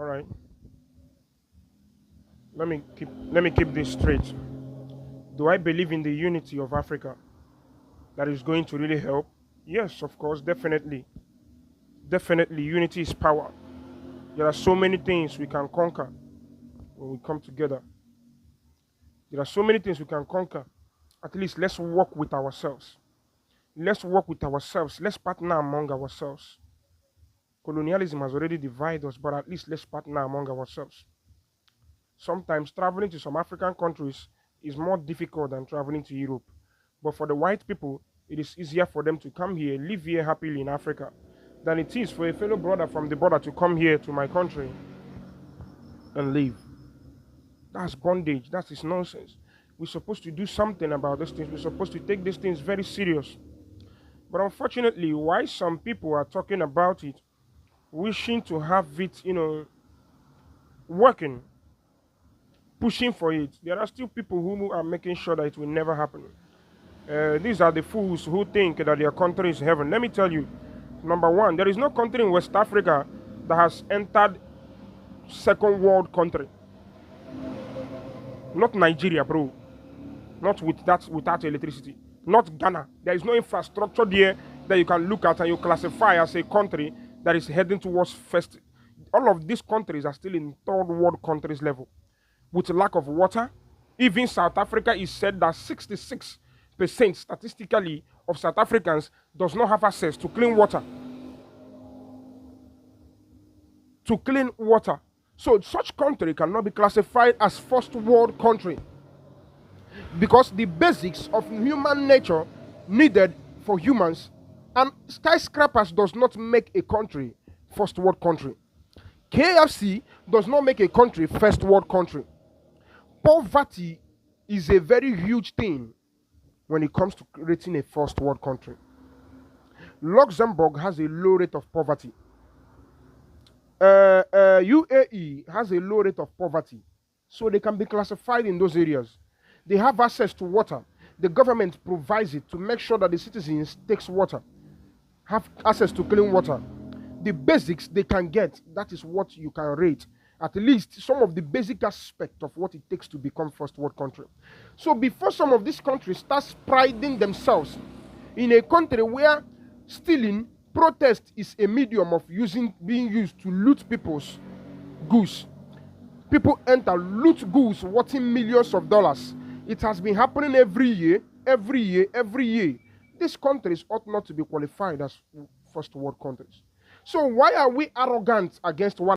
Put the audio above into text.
All right. Let me keep this straight. Do I believe in the unity of Africa that is going to really help? Yes, of course, definitely. Definitely, unity is power. There are so many things we can conquer when we come together. There are so many things we can conquer. At least let's work with ourselves. Let's work with ourselves. Let's partner among ourselves. Colonialism has already divided us, but at least let's partner among ourselves. Sometimes traveling to some African countries is more difficult than traveling to Europe. But for the white people, it is easier for them to come here, live here happily in Africa, than it is for a fellow brother from the border to come here to my country and live. That's bondage. That is nonsense. We're supposed to do something about these things. We're supposed to take these things very serious. But unfortunately, why some people are talking about it, wishing to have it, working, pushing for it, there are still people who are making sure that it will never happen. These are the fools who think that their country is heaven. Let me tell you, number one, there is no country in West Africa that has entered second world country. Not Nigeria, bro. Not with that without electricity. Not Ghana. There is no infrastructure there that you can look at and you classify as a country that is heading towards first. All of these countries are still in third world countries level with lack of water. Even South Africa is said that 66% statistically of South Africans does not have access to clean water. To clean water. So such country cannot be classified as first world country because the basics of human nature needed for humans and skyscrapers does not make a country first world country. KFC does not make a country first world country. Poverty is a very huge thing when it comes to creating a first world country. Luxembourg has a low rate of poverty. UAE has a low rate of poverty, so they can be classified in those areas. They have access to water. The government provides it to make sure that the citizens takes water, have access to clean water. The basics they can get, that is what you can rate. At least some of the basic aspect of what it takes to become first world country. So before some of these countries start priding themselves in a country where stealing, protest is a medium of being used to loot people's goods. People enter, loot goods worth millions of dollars. It has been happening every year. These countries ought not to be qualified as first world countries. So why are we arrogant against one